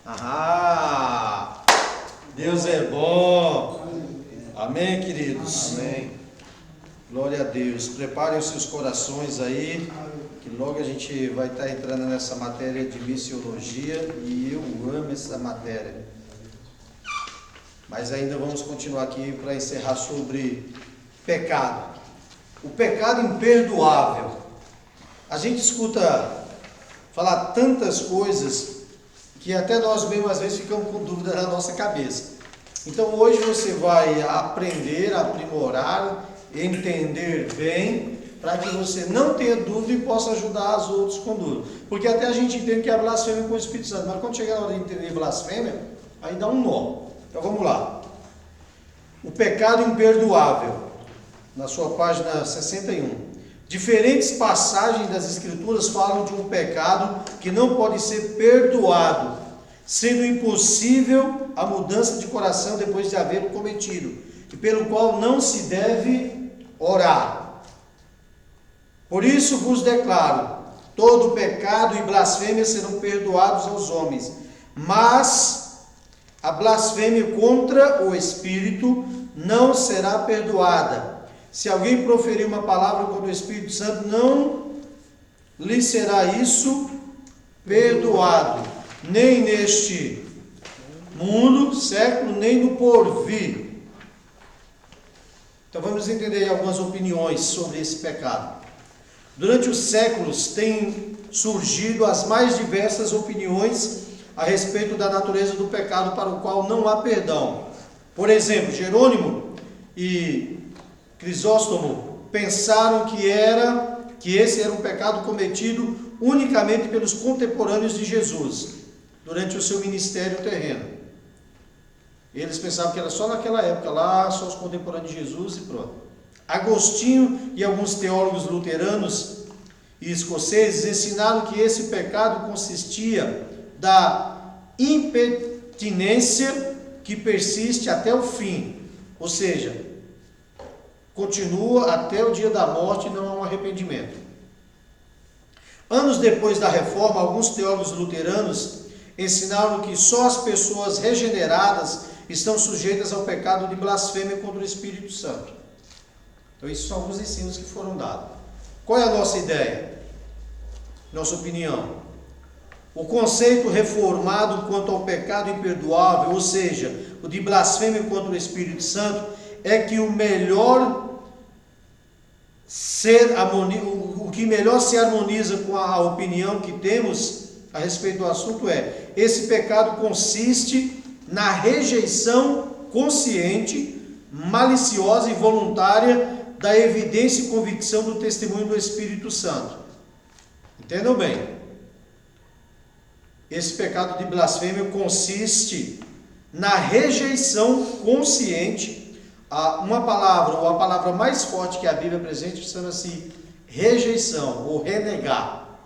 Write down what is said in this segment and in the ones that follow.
Ah, Deus é bom. Amém, queridos? Amém. Glória a Deus. Preparem os seus corações aí, que logo a gente vai estar entrando nessa matéria de missiologia e eu amo essa matéria. Mas ainda vamos continuar aqui para encerrar sobre pecado. O pecado imperdoável. A gente escuta falar tantas coisas que até nós mesmos às vezes ficamos com dúvida na nossa cabeça. Então hoje você vai aprender, aprimorar, entender bem, para que você não tenha dúvida e possa ajudar os outros com dúvida. Porque até a gente entende que é blasfêmia com o Espírito Santo, mas quando chega na hora de entender blasfêmia, aí dá um nó. Então vamos lá. O pecado imperdoável, na sua página 61. Diferentes passagens das Escrituras falam de um pecado que não pode ser perdoado, sendo impossível a mudança de coração depois de havê-lo cometido, e pelo qual não se deve orar. Por isso vos declaro, todo pecado e blasfêmia serão perdoados aos homens, mas a blasfêmia contra o Espírito não será perdoada. Se alguém proferir uma palavra contra o Espírito Santo, não lhe será isso perdoado, nem neste mundo, século, nem no porvir. Então vamos entender algumas opiniões sobre esse pecado. Durante os séculos têm surgido as mais diversas opiniões a respeito da natureza do pecado para o qual não há perdão. Por exemplo, Jerônimo e Crisóstomo pensaram que esse era um pecado cometido unicamente pelos contemporâneos de Jesus, durante o seu ministério terreno. Eles pensavam que era só naquela época lá, só os contemporâneos de Jesus e pronto. Agostinho e alguns teólogos luteranos e escoceses ensinaram que esse pecado consistia da impertinência que persiste até o fim, ou seja, continua até o dia da morte e não há um arrependimento. Anos depois da reforma, alguns teólogos luteranos ensinaram que só as pessoas regeneradas estão sujeitas ao pecado de blasfêmia contra o Espírito Santo. Então, esses são alguns ensinos que foram dados. Qual é a nossa ideia? Nossa opinião? O conceito reformado quanto ao pecado imperdoável, ou seja, o de blasfêmia contra o Espírito Santo, é que o que melhor se harmoniza com a opinião que temos a respeito do assunto é: esse pecado consiste na rejeição consciente, maliciosa e voluntária da evidência e convicção do testemunho do Espírito Santo. Entendam bem. Esse pecado de blasfêmia consiste na rejeição consciente. Uma palavra, ou a palavra mais forte que a Bíblia apresenta, chama-se rejeição, ou renegar,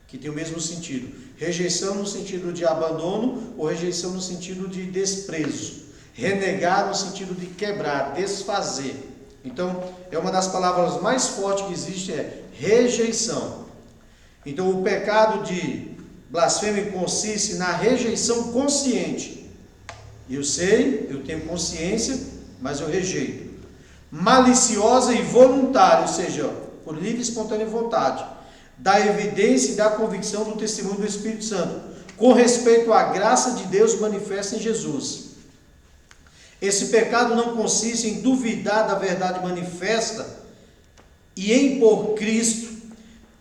que tem o mesmo sentido. Rejeição no sentido de abandono, ou rejeição no sentido de desprezo. Renegar no sentido de quebrar, desfazer. Então, é uma das palavras mais fortes que existe, é rejeição. Então, o pecado de blasfêmia consiste na rejeição consciente. Eu sei, eu tenho consciência, mas eu rejeito. Maliciosa e voluntária, ou seja, por livre e espontânea vontade, da evidência e da convicção do testemunho do Espírito Santo, com respeito à graça de Deus manifesta em Jesus. Esse pecado não consiste em duvidar da verdade manifesta e em impor Cristo,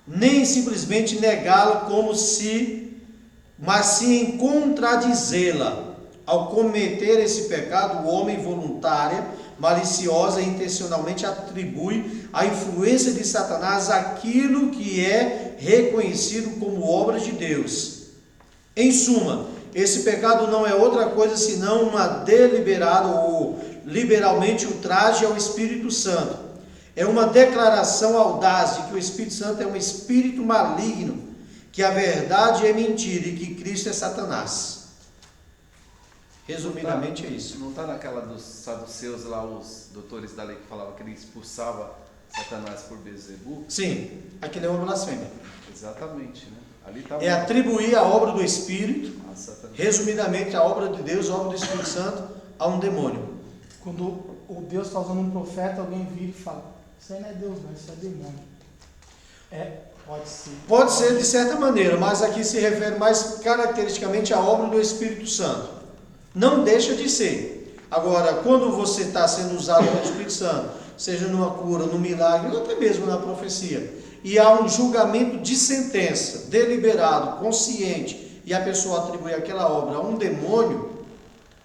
nem simplesmente negá-la mas sim em contradizê-la. Ao cometer esse pecado, o homem voluntária, maliciosa e intencionalmente atribui à influência de Satanás aquilo que é reconhecido como obra de Deus. Em suma, esse pecado não é outra coisa senão uma deliberada ou liberalmente ultraje ao Espírito Santo. É uma declaração audaz de que o Espírito Santo é um espírito maligno, que a verdade é mentira e que Cristo é Satanás. Resumidamente é isso. Não está naquela dos saduceus lá, os doutores da lei que falavam que ele expulsava Satanás por Beelzebub? Sim, aquilo é uma blasfêmia. Exatamente, né? Ali tá é atribuir a obra do Espírito, a Satanás. resumidamente a obra de Deus, a obra do Espírito Santo, a um demônio. Quando o Deus está usando um profeta, alguém vira e fala: isso aí não é Deus, não, isso é demônio. Pode ser. Pode ser de certa maneira, mas aqui se refere mais caracteristicamente à obra do Espírito Santo. Não deixa de ser. Agora, quando você está sendo usado pelo Espírito Santo, seja numa cura, num milagre, ou até mesmo na profecia, e há um julgamento de sentença, deliberado, consciente, e a pessoa atribui aquela obra a um demônio,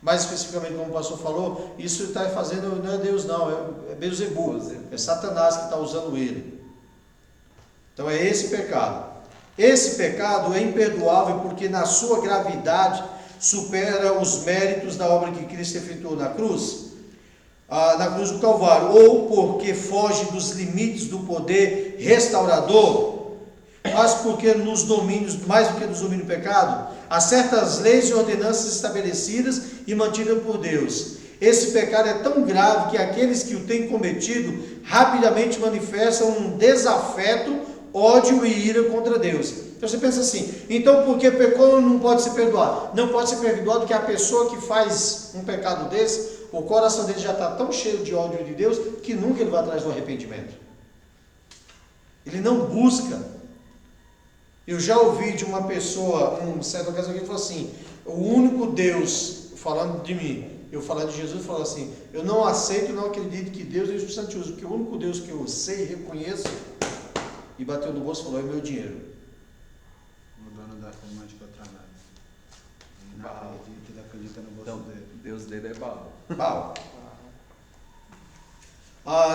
mais especificamente como o pastor falou, isso está fazendo, não é Deus não, é Beelzebub, é Satanás que está usando ele. Então é esse pecado. Esse pecado é imperdoável porque na sua gravidade supera os méritos da obra que Cristo efetuou na cruz do Calvário, ou porque foge dos limites do poder restaurador, mas porque nos domínios, mais do que nos domínios do pecado, há certas leis e ordenanças estabelecidas e mantidas por Deus. Esse pecado é tão grave que aqueles que o têm cometido rapidamente manifestam um desafeto, ódio e ira contra Deus. Então você pensa assim, então porque pecou não pode ser perdoado? Não pode ser perdoado porque a pessoa que faz um pecado desse, o coração dele já está tão cheio de ódio de Deus que nunca ele vai atrás do arrependimento. Ele não busca. Eu já ouvi de uma pessoa, certa ocasião, que falou assim: o único Deus, falando de mim, eu falando de Jesus, falou assim: eu não aceito, não acredito que Deus é o Espírito Santo te usa, porque o único Deus que eu sei e reconheço, e bateu no bolso e falou: é meu dinheiro. O dono da firma de que eu trabalho. Ele não Baal. acredita, ele acredita no bolso Então, dele. Deus dele é Baal. Baal.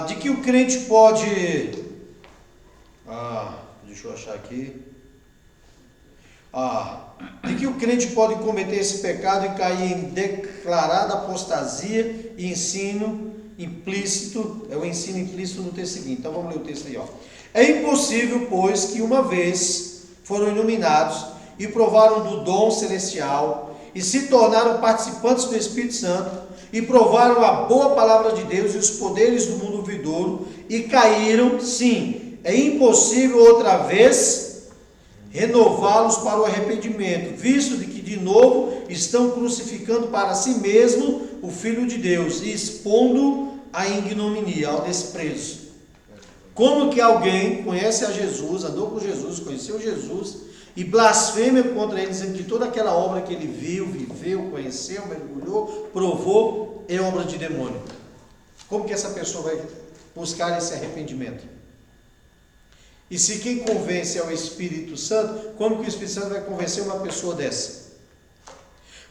De que o crente pode... deixa eu achar aqui. De que o crente pode cometer esse pecado e cair em declarada apostasia e ensino implícito, é o ensino implícito no texto seguinte. Então vamos ler o texto aí, ó. É impossível, pois, que uma vez foram iluminados e provaram do dom celestial e se tornaram participantes do Espírito Santo e provaram a boa palavra de Deus e os poderes do mundo vindouro e caíram, sim, é impossível outra vez renová-los para o arrependimento, visto de que de novo estão crucificando para si mesmo o Filho de Deus e expondo a ignominia, ao desprezo. Como que alguém conhece a Jesus, andou com Jesus, conheceu Jesus e blasfema contra ele, dizendo que toda aquela obra que ele viu, viveu, conheceu, mergulhou, provou, é obra de demônio? Como que essa pessoa vai buscar esse arrependimento? E se quem convence é o Espírito Santo, como que o Espírito Santo vai convencer uma pessoa dessa?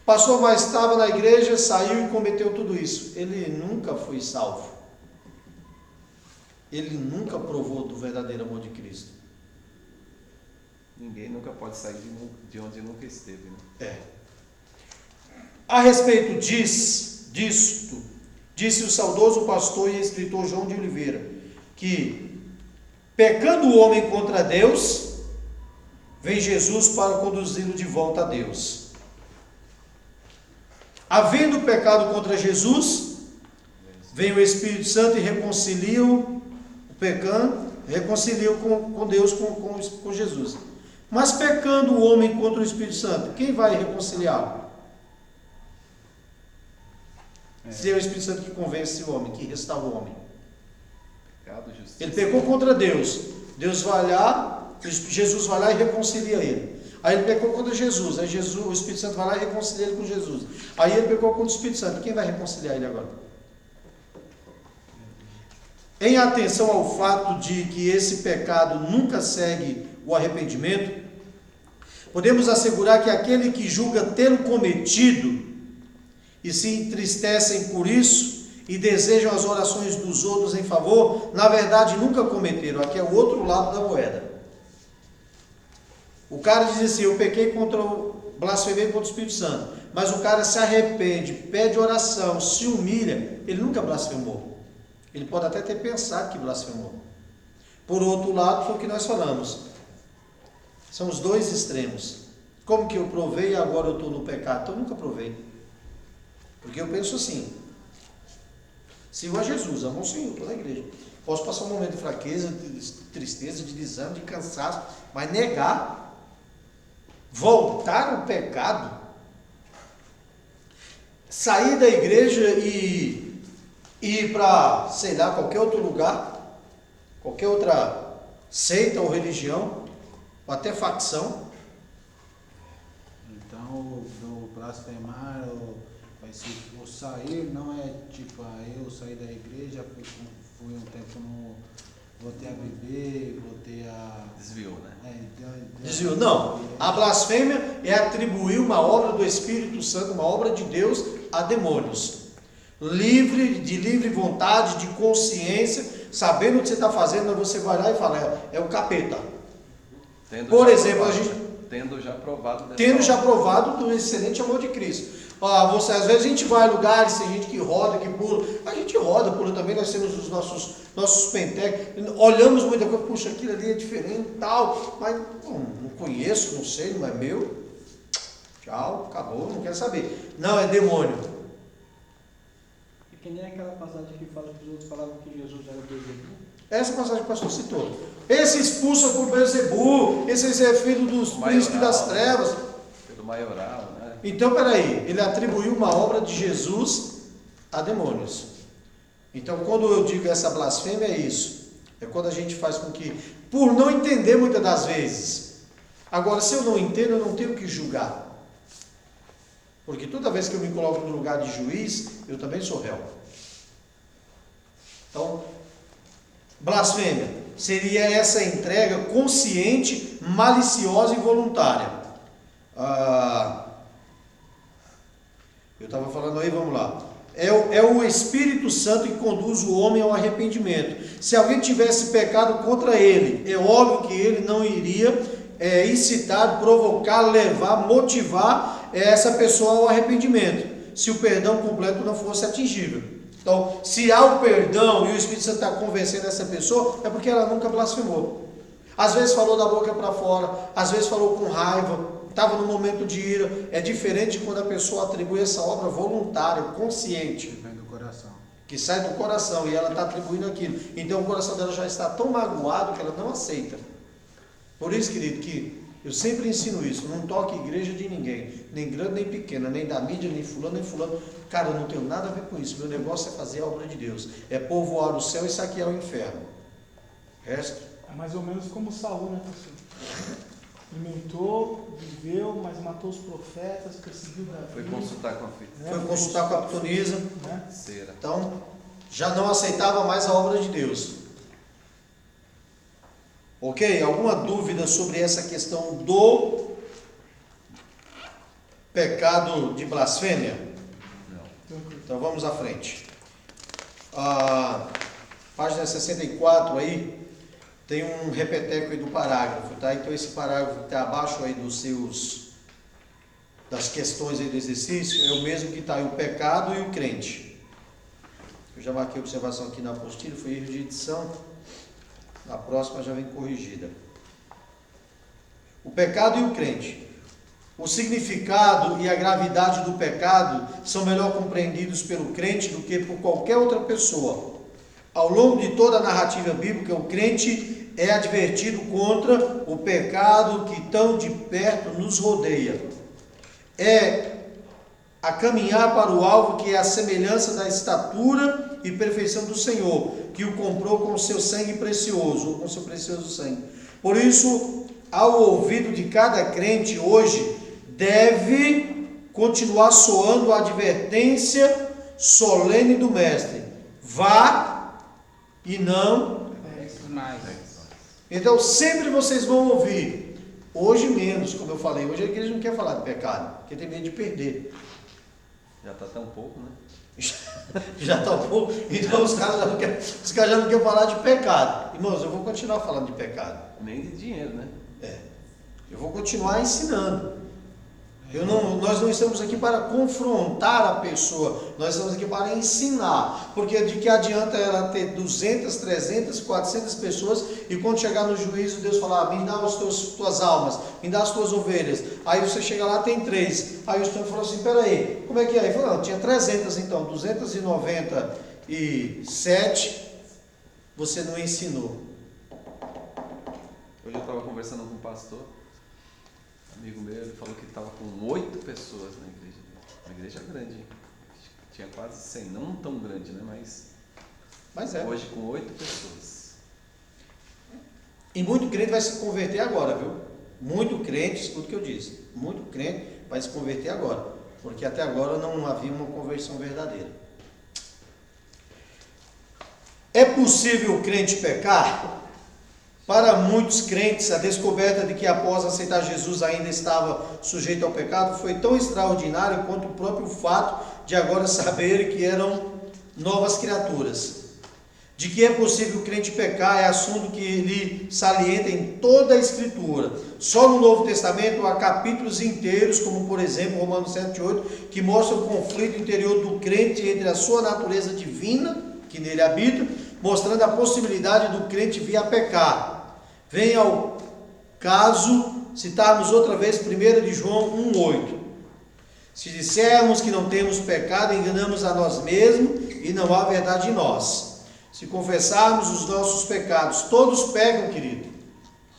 Passou, mas estava na igreja, saiu e cometeu tudo isso. Ele nunca foi salvo. Ele nunca provou do verdadeiro amor de Cristo. Ninguém nunca pode sair de onde nunca esteve, né? A respeito disto, disse o saudoso pastor e escritor João de Oliveira, que, pecando o homem contra Deus, vem Jesus para conduzi-lo de volta a Deus. Havendo pecado contra Jesus, vem o Espírito Santo e reconcilia o pecando, reconcilia com Deus, com Jesus. Mas pecando o homem contra o Espírito Santo, quem vai reconciliá-lo? Se é o Espírito Santo que convence o homem, que restaura o homem. Pecado, justiça. Ele pecou contra Deus. Deus vai lá, Jesus vai lá e reconcilia ele. Aí ele pecou contra Jesus. Aí o Espírito Santo vai lá e reconcilia ele com Jesus. Aí ele pecou contra o Espírito Santo. Quem vai reconciliar ele agora? Em atenção ao fato de que esse pecado nunca segue o arrependimento, podemos assegurar que aquele que julga tê-lo cometido e se entristecem por isso e desejam as orações dos outros em favor, na verdade nunca cometeram. Aqui é o outro lado da moeda. O cara diz assim: eu pequei blasfemei contra o Espírito Santo, mas o cara se arrepende, pede oração, se humilha, ele nunca blasfemou. Ele pode até ter pensado que blasfemou. Por outro lado, foi o que nós falamos. São os dois extremos. Como que eu provei e agora eu estou no pecado? Então eu nunca provei. Porque eu penso assim: sigo a Jesus, amo o Senhor, estou na igreja. Posso passar um momento de fraqueza, de tristeza, de desânimo, de cansaço, mas negar voltar ao pecado, sair da igreja e ir para, sei lá, qualquer outro lugar, qualquer outra seita ou religião, ou até facção. Então, o blasfemar, o sair, não é tipo, eu saí da igreja, fui um tempo voltei a beber, voltei a... Desviou, né? Desviou. Não, a blasfêmia é atribuir uma obra do Espírito Santo, uma obra de Deus, a demônios. De livre vontade, de consciência, sabendo o que você está fazendo, você vai lá e fala, é o capeta. Por exemplo, a gente... Tendo já provado do excelente amor de Cristo. Às vezes a gente vai a lugares, tem gente que roda, que pula. A gente roda, pula também, nós temos os nossos pentecos. Olhamos muita coisa, puxa, aquilo ali é diferente e tal. Mas não conheço, não sei, não é meu. Tchau, acabou, não quero saber. Não, é demônio. É que nem aquela passagem que fala que os outros falavam que Jesus era Beelzebub. Essa passagem que o pastor citou. Esse expulsa por Beelzebub, esse é filho dos príncipes das trevas. Pelo maioral, né? Então, peraí, ele atribuiu uma obra de Jesus a demônios. Então, quando eu digo essa blasfêmia, é isso. É quando a gente faz com que, por não entender muitas das vezes. Agora, se eu não entendo, eu não tenho que julgar. Porque toda vez que eu me coloco no lugar de juiz, eu também sou réu. Então, blasfêmia seria essa entrega consciente, maliciosa e voluntária. Eu estava falando aí, vamos lá. É o Espírito Santo que conduz o homem ao arrependimento. Se alguém tivesse pecado contra ele, é óbvio que ele não iria incitar, provocar, levar, motivar essa pessoa ao arrependimento, se o perdão completo não fosse atingível. Então, se há o perdão e o Espírito Santo está convencendo essa pessoa, é porque ela nunca blasfemou. Às vezes falou da boca para fora, às vezes falou com raiva, estava no momento de ira. É diferente quando a pessoa atribui essa obra voluntária, consciente, Vem do coração. que sai do coração e ela está atribuindo aquilo. Então o coração dela já está tão magoado que ela não aceita. Por isso, querido, que eu sempre ensino isso: não toque igreja de ninguém, nem grande nem pequena, nem da mídia, nem fulano, nem fulano. Cara, eu não tenho nada a ver com isso. Meu negócio é fazer a obra de Deus, é povoar o céu e saquear o inferno. O resto É mais ou menos como Saul, né, pastor? Experimentou, viveu, mas matou os profetas, perseguiu Davi. Foi consultar com a filha. foi consultar com a pitonisa, né? Cera. então já não aceitava mais a obra de Deus. Ok? Alguma dúvida sobre essa questão do pecado de blasfêmia? Não. Então vamos à frente. Página 64 aí, tem um repeteco aí do parágrafo, tá? Então esse parágrafo que está abaixo aí das questões aí do exercício, é o mesmo que está aí o pecado e o crente. Eu já marquei a observação aqui na apostila, foi erro de edição. Na próxima já vem corrigida. O pecado e o crente. O significado e a gravidade do pecado são melhor compreendidos pelo crente do que por qualquer outra pessoa. Ao longo de toda a narrativa bíblica, o crente é advertido contra o pecado que tão de perto nos rodeia. É a caminhar para o alvo que é a semelhança da estatura e perfeição do Senhor, que o comprou com o seu sangue precioso, ou com o seu precioso sangue. Por isso, ao ouvido de cada crente hoje, deve continuar soando a advertência solene do Mestre: vá e não. Então sempre vocês vão ouvir, hoje menos, como eu falei, hoje a igreja não quer falar de pecado, porque tem medo de perder. Já está tão pouco, né? Já está um pouco, então os caras já não querem falar de pecado. Irmãos, eu vou continuar falando de pecado. Nem de dinheiro, né? Eu vou continuar ensinando. Nós não estamos aqui para confrontar a pessoa, nós estamos aqui para ensinar. Porque de que adianta ela ter 200, 300, 400 pessoas e quando chegar no juízo Deus falar: me dá as tuas almas, me dá as tuas ovelhas. Aí você chega lá, tem 3. Aí o Senhor falou assim: peraí, como é que é? Ele falou: não, tinha 300 então, 297 você não ensinou. Hoje eu estava conversando com um pastor. amigo meu, ele falou que estava com 8 pessoas na igreja. Uma igreja grande. Tinha quase 100, não tão grande, né? Mas é. Hoje com 8 pessoas. E muito crente vai se converter agora, viu? Muito crente, escuta o que eu disse, muito crente vai se converter agora, porque até agora não havia uma conversão verdadeira. É possível o crente pecar? Para muitos crentes, a descoberta de que após aceitar Jesus ainda estava sujeito ao pecado foi tão extraordinário quanto o próprio fato de agora saberem que eram novas criaturas. De que é possível o crente pecar é assunto que ele salienta em toda a Escritura. Só no Novo Testamento há capítulos inteiros, como por exemplo Romanos 7:8, que mostram o conflito interior do crente entre a sua natureza divina, que nele habita, mostrando a possibilidade do crente vir a pecar. Vem ao caso citarmos outra vez 1 de João 1:8. Se dissermos que não temos pecado, enganamos a nós mesmos e não há verdade em nós. Se confessarmos os nossos pecados, todos pecam, querido.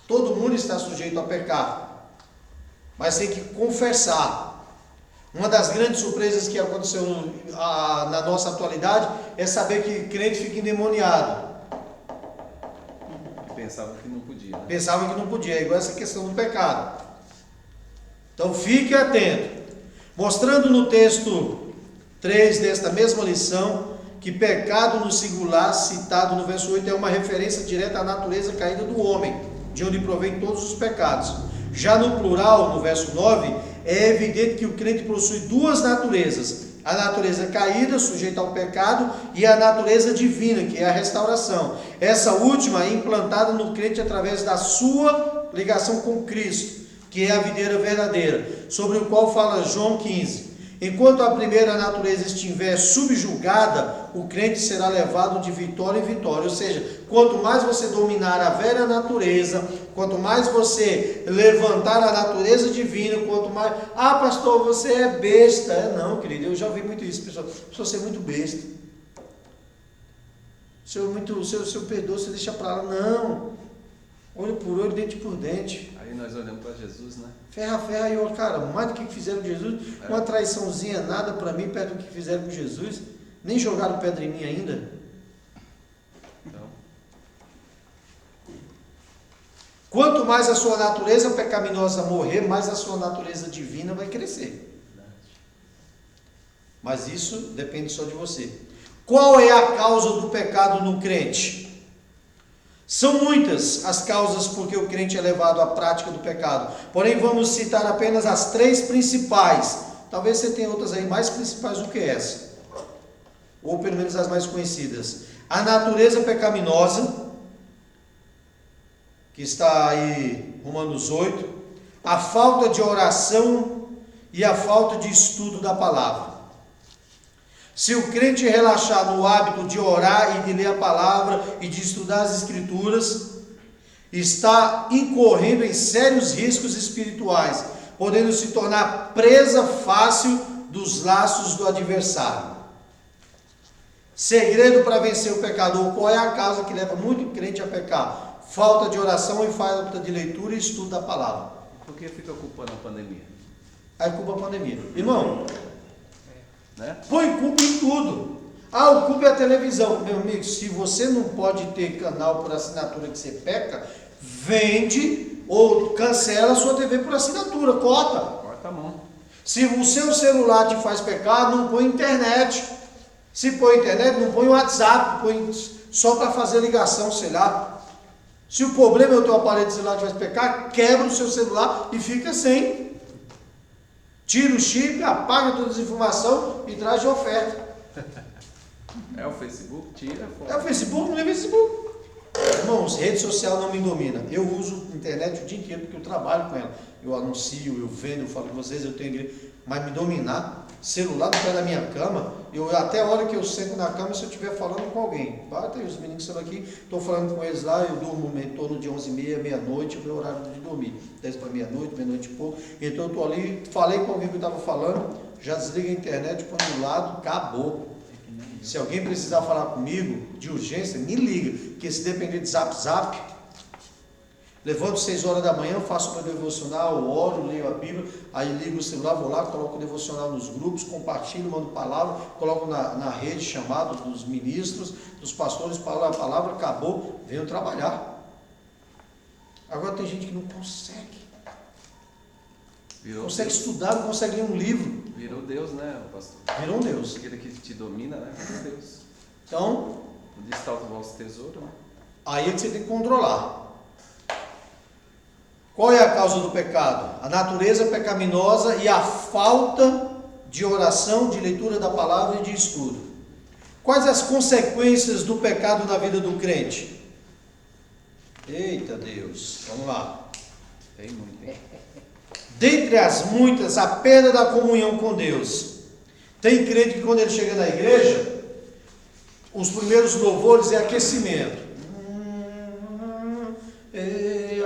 Todo mundo está sujeito a pecar. Mas tem que confessar. Uma das grandes surpresas que aconteceu na nossa atualidade é saber que crente fica endemoniado. Pensavam que não podia. Né? Pensavam que não podia, é igual essa questão do pecado. Então fique atento. Mostrando no texto 3 desta mesma lição, que pecado no singular, citado no verso 8, é uma referência direta à natureza caída do homem, de onde provém todos os pecados. Já no plural, no verso 9, é evidente que o crente possui duas naturezas: a natureza caída, sujeita ao pecado, e a natureza divina, que é a restauração. Essa última é implantada no crente através da sua ligação com Cristo, que é a videira verdadeira, sobre o qual fala João 15. Enquanto a primeira natureza estiver subjugada, o crente será levado de vitória em vitória. Ou seja, quanto mais você dominar a velha natureza, quanto mais você levantar a natureza divina, quanto mais... Ah, pastor, você é besta. Não, querido, eu já ouvi muito isso, pessoal. Você é muito besta. O senhor perdoa, você deixa para lá. Não. Olho por olho, dente por dente. Aí nós olhamos para Jesus, né? Ferra, e eu, cara, mais do que fizeram com Jesus, uma traiçãozinha nada para mim, perto do que fizeram com Jesus, nem jogaram pedra em mim ainda. Então. Quanto mais a sua natureza pecaminosa morrer, mais a sua natureza divina vai crescer. Mas isso depende só de você. Qual é a causa do pecado no crente? São muitas as causas por que o crente é levado à prática do pecado. Porém, vamos citar apenas as 3 principais. Talvez você tenha outras aí mais principais do que essa. Ou pelo menos as mais conhecidas. A natureza pecaminosa, que está aí, Romanos 8. A falta de oração e a falta de estudo da palavra. Se o crente relaxar no hábito de orar e de ler a palavra e de estudar as escrituras, está incorrendo em sérios riscos espirituais, podendo se tornar presa fácil dos laços do adversário. Segredo para vencer o pecador: qual é a causa que leva muito crente a pecar? Falta de oração e falta de leitura e estudo da palavra. Por que fica culpando a pandemia? Aí culpa a pandemia. Irmão, Né? põe culpa em tudo. Ah, o culpa é a televisão. Meu amigo, se você não pode ter canal por assinatura que você peca, vende ou cancela a sua TV por assinatura, corta. Corta a mão. Se o seu celular te faz pecar, não põe internet. Se põe internet, não põe WhatsApp, põe só para fazer ligação, sei lá. Se o problema é o teu aparelho celular que faz pecar, quebra o seu celular e fica sem. Tira o chip, apaga todas as informações e traz de oferta. É o Facebook? Tira. É o Facebook, não é Facebook. Irmãos, rede social não me domina. Eu uso internet o dia inteiro porque eu trabalho com ela. Eu anuncio, eu vendo, eu falo com vocês, eu tenho igreja. Mas me dominar, celular no pé da minha cama, eu até a hora que eu sento na cama, se eu estiver falando com alguém. Tem os meninos que estão aqui, estou falando com eles lá, eu durmo em torno de 11h30, meia-noite, é o meu horário de dormir. 10 para meia-noite, meia-noite e pouco. Então eu estou ali, falei com alguém que eu estava falando, já desliga a internet, põe do lado, acabou. Se alguém precisar falar comigo de urgência, me liga, porque se depender de zap, Levanto 6 horas da manhã, faço meu devocional, oro, leio a Bíblia, aí ligo o celular, vou lá, coloco o devocional nos grupos, compartilho, mando palavra, coloco na rede chamado dos ministros, dos pastores, a palavra acabou, venho trabalhar. Agora tem gente que não consegue. Não consegue estudar, não consegue ler um livro. Virou Deus, né, pastor? Virou um Deus. Aquele que te domina, né? Virou Deus. Então, Onde está o vosso tesouro, né? aí é que você tem que controlar. Qual é a causa do pecado? A natureza pecaminosa e a falta de oração, de leitura da palavra e de estudo. Quais as consequências do pecado na vida do crente? Eita Deus, vamos lá. Tem muito, hein? Dentre as muitas, a perda da comunhão com Deus. Tem crente que quando ele chega na igreja, os primeiros louvores é aquecimento.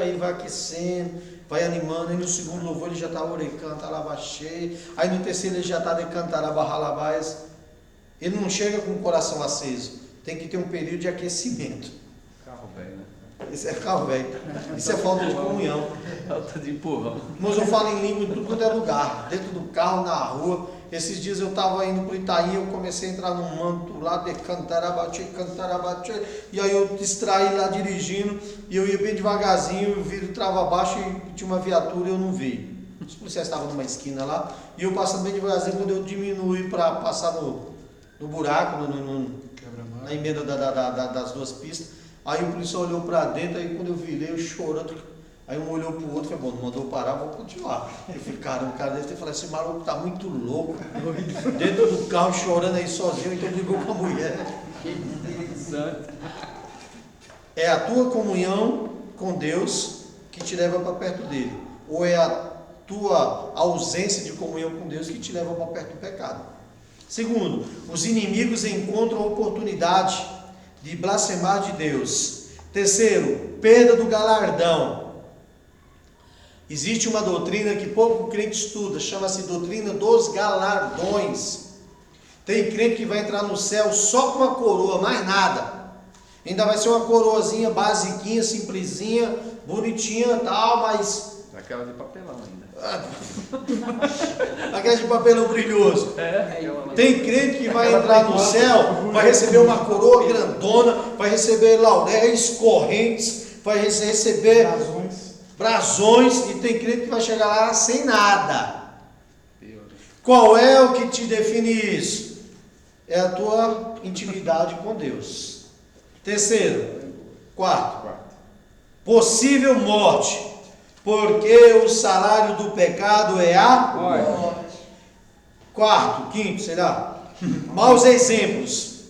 Aí vai aquecendo, vai animando, aí no segundo louvor ele já está orecanta, alabaxê, aí no terceiro ele já está decantando, abarralabaias. Ele não chega com o coração aceso, tem que ter um período de aquecimento. Carro velho, né? Isso é carro velho, isso é falta de comunhão. Falta de empurrão. Mas eu falo em língua em tudo quanto é lugar, dentro do carro, na rua. Esses dias eu estava indo para o Itaí, eu comecei a entrar num manto lá, de cantarabatê, e aí eu distraí lá dirigindo, e eu ia bem devagarzinho, o vidro trava abaixo e tinha uma viatura e eu não vi. Os policiais estavam numa esquina lá, e eu passando bem devagarzinho, quando eu diminui para passar no buraco, na emenda das duas pistas, aí o policial olhou para dentro, aí quando eu virei, eu chorando. Aí um olhou pro outro e falou, bom, não mandou parar, vou continuar. Eu falei, cara, o cara deve ter falado, esse maluco tá muito louco, dentro do carro chorando aí sozinho, então ligou com a mulher. É a tua comunhão com Deus que te leva para perto dele, ou é a tua ausência de comunhão com Deus que te leva para perto do pecado. Segundo, os inimigos encontram oportunidade de blasfemar de Deus. Terceiro, perda do galardão. Existe uma doutrina que pouco crente estuda, chama-se doutrina dos galardões. Tem crente que vai entrar no céu só com uma coroa, mais nada. Ainda vai ser uma coroazinha basiquinha, simplesinha, bonitinha e tal, mas... Aquela de papelão ainda. Aquela de papelão brilhoso. Aquela... Tem crente que vai entrar no céu, vai receber uma coroa grandona, vai receber lauréis, correntes, vai receber brasões, e tem crente que vai chegar lá sem nada. Qual é o que te define isso? É a tua intimidade com Deus. Terceiro, quarto, possível morte, porque o salário do pecado é a morte. Quarto, quinto, será? Maus exemplos.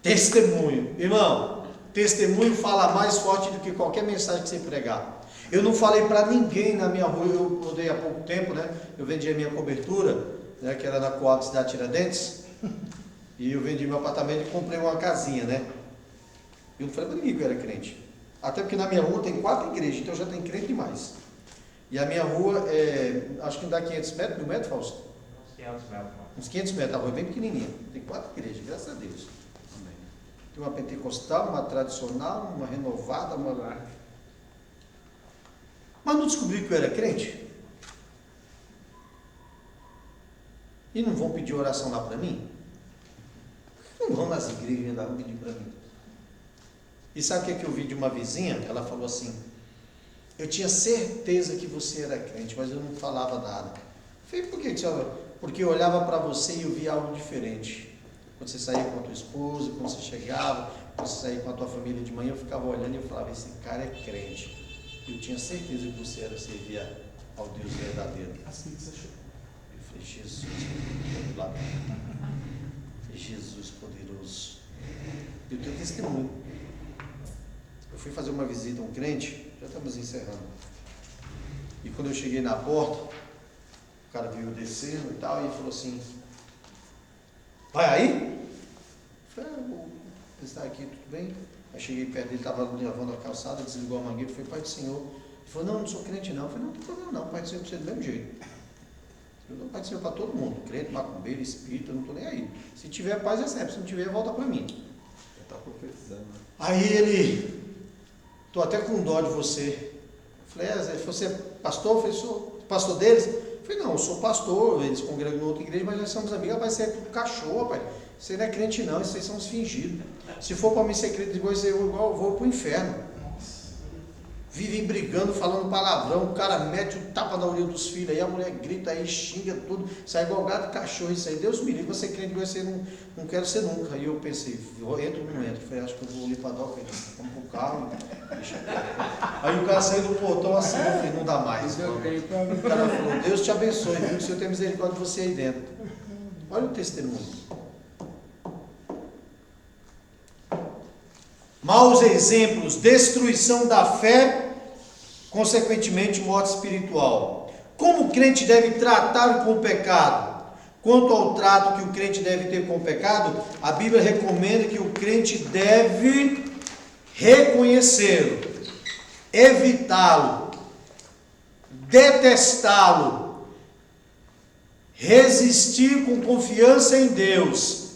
Testemunho. Irmão, testemunho fala mais forte do que qualquer mensagem que você pregar. Eu não falei para ninguém na minha rua, eu mudei há pouco tempo, né? Eu vendi a minha cobertura, né, que era na Coab Cidade Tiradentes, e eu vendi meu apartamento e comprei uma casinha, né? Eu não falei para ninguém que eu era crente. Até porque na minha rua tem 4 igrejas, então já tem crente demais. E a minha rua acho que não dá 500 metros, 1000 metros, Fausto? Uns 500 metros. Uns 500 metros, a rua é bem pequenininha. Tem 4 igrejas, graças a Deus. Tem uma pentecostal, uma tradicional, uma renovada, uma... Mas não descobri que eu era crente? E não vão pedir oração lá para mim? Não vão nas igrejas lá pedir para mim. E sabe o que eu vi de uma vizinha? Ela falou assim, eu tinha certeza que você era crente, mas eu não falava nada. Eu falei, por que senhora? Porque eu olhava para você e eu via algo diferente. Quando você saía com a tua esposa, quando você chegava, quando você saía com a tua família de manhã, eu ficava olhando e eu falava, esse cara é crente. Eu tinha certeza que você era servir ao Deus verdadeiro. Assim que você chegou. Eu falei, Jesus, Jesus poderoso. Eu tenho testemunho. Eu fui fazer uma visita a um crente, já estamos encerrando. E quando eu cheguei na porta, o cara veio descendo e tal, e ele falou assim, vai aí? Eu falei, vou estar aqui, tudo bem? Aí cheguei perto dele, estava lavando a calçada, desligou a mangueira, falei, Pai do Senhor. Ele falou, não sou crente não. Eu falei, não tem problema não, Pai do Senhor para você do mesmo jeito. Eu dou Pai do Senhor para todo mundo, crente, macumbeiro, espírita, eu não estou nem aí. Se tiver paz, recebe, se não tiver, volta para mim. Já está profetizando. Aí ele estou até com dó de você. Eu falei, você é pastor? Eu falei, sou pastor deles? Eu falei, não, eu sou pastor, eles congregam em outra igreja, mas nós somos amigos. Rapaz, você é tudo cachorro, rapaz. Você não é crente não, isso aí são os fingidos. Se for para mim ser crente igual, eu vou para o inferno. Vivem brigando, falando palavrão, o cara mete o tapa na orelha dos filhos, aí a mulher grita aí, xinga tudo, sai igual gato e cachorro, isso aí. Deus me livre, você crente igual você não quero ser nunca. Aí eu pensei, eu entro ou não entro? Falei, acho que eu vou ali para a doca, vamos pro carro, deixa quieto. Aí o cara saiu do portão assim, eu falei, não dá mais. O cara falou, Deus te abençoe, viu? Que o Senhor tem misericórdia de você aí dentro. Olha o testemunho. Maus exemplos, destruição da fé, consequentemente morte espiritual. Como o crente deve tratar com o pecado? Quanto ao trato que o crente deve ter com o pecado, a Bíblia recomenda que o crente deve reconhecê-lo, evitá-lo, detestá-lo, resistir com confiança em Deus,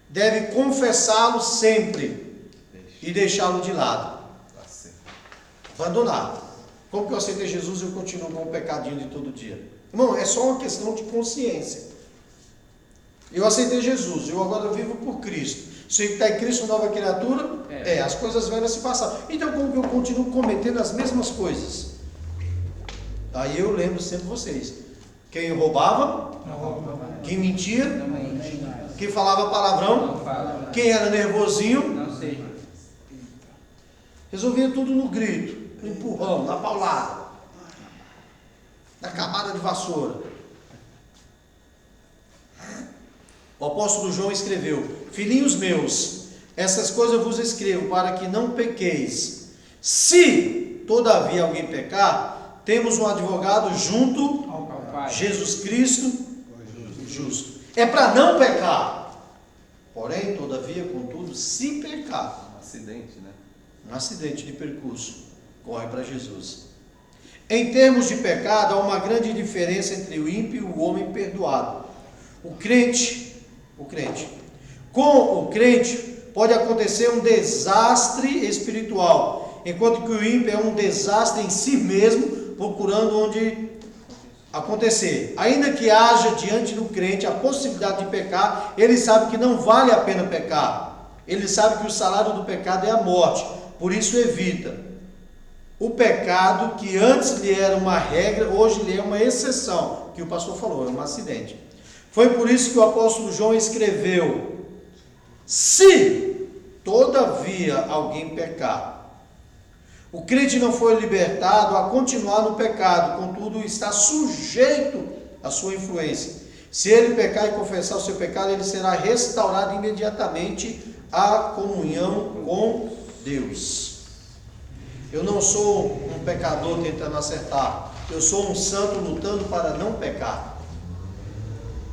deve confessá-lo sempre e deixá-lo de lado, abandonar. Como que eu aceitei Jesus e eu continuo com o pecadinho de todo dia? Irmão, é só uma questão de consciência. Eu aceitei Jesus, eu agora vivo por Cristo. Se está em Cristo, nova criatura, as coisas velhas se passaram. Então como que eu continuo cometendo as mesmas coisas? Aí eu lembro sempre vocês. Quem roubava, quem mentia, quem falava palavrão, quem era nervosinho, resolvia tudo no grito, no empurrão, na paulada, na camada de vassoura. O apóstolo João escreveu: filhinhos meus, essas coisas eu vos escrevo para que não pequeis. Se todavia alguém pecar, temos um advogado junto ao Pai, Jesus Cristo justo. É para não pecar. Porém, todavia, contudo, se pecar, Acidente, né? um acidente de percurso, corre para Jesus. Em termos de pecado, há uma grande diferença entre o ímpio e o homem perdoado. Com o crente pode acontecer um desastre espiritual, enquanto que o ímpio é um desastre em si mesmo, procurando onde acontecer. Ainda que haja diante do crente a possibilidade de pecar, ele sabe que não vale a pena pecar. Ele sabe que o salário do pecado é a morte, por isso evita. O pecado, que antes lhe era uma regra, hoje lhe é uma exceção, que o pastor falou, é um acidente. Foi por isso que o apóstolo João escreveu: se todavia alguém pecar. O crente não foi libertado a continuar no pecado, contudo está sujeito à sua influência. Se ele pecar e confessar o seu pecado, ele será restaurado imediatamente à comunhão com Deus. Eu não sou um pecador tentando acertar, eu sou um santo lutando para não pecar.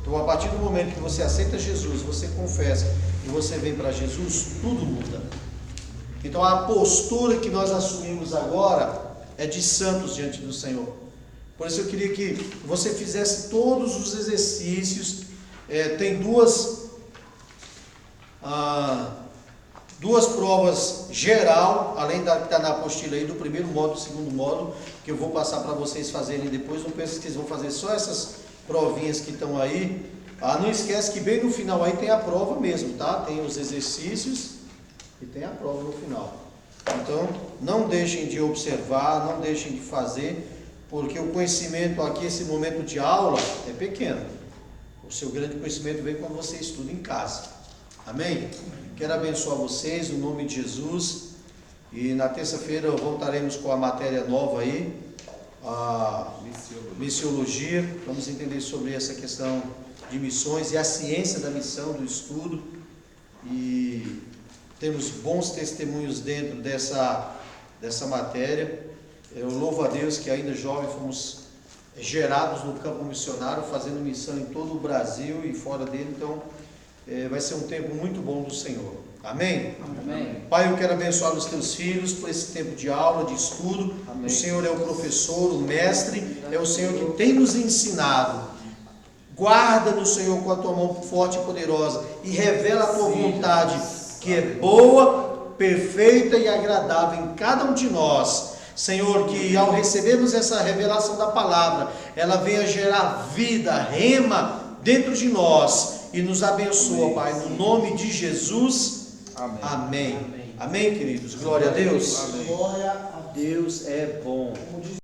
Então, a partir do momento que você aceita Jesus, você confessa e você vem para Jesus, tudo muda. Então, a postura que nós assumimos agora é de santos diante do Senhor. Por isso eu queria que você fizesse todos os exercícios. Tem duas provas geral, além da que está na apostila aí, do primeiro módulo, do segundo módulo, que eu vou passar para vocês fazerem depois. Não pense que eles vão fazer só essas provinhas que estão aí. Não esquece que bem no final aí tem a prova mesmo, tá? Tem os exercícios e tem a prova no final. Então, não deixem de observar, não deixem de fazer, porque o conhecimento aqui, esse momento de aula, é pequeno. O seu grande conhecimento vem quando você estuda em casa. Amém? Quero abençoar vocês no nome de Jesus. E na terça-feira voltaremos com a matéria nova aí, a missiologia. Vamos entender sobre essa questão de missões e a ciência da missão, do estudo. E temos bons testemunhos dentro dessa matéria. Eu louvo a Deus que ainda jovens fomos gerados no campo missionário, fazendo missão em todo o Brasil e fora dele. Então vai ser um tempo muito bom do Senhor. Amém? Amém. Pai, eu quero abençoar os teus filhos por esse tempo de aula, de estudo. Amém. O Senhor é o professor, o mestre, é o Senhor que tem nos ensinado. Guarda-nos, Senhor, com a tua mão forte e poderosa e revela a tua vontade, que é boa, perfeita e agradável em cada um de nós. Senhor, que ao recebermos essa revelação da palavra, ela venha gerar vida, rema dentro de nós e nos abençoa, Pai, no nome de Jesus. Amém. Amém. Amém, queridos. Glória a Deus. Amém. Glória a Deus é bom. Como diz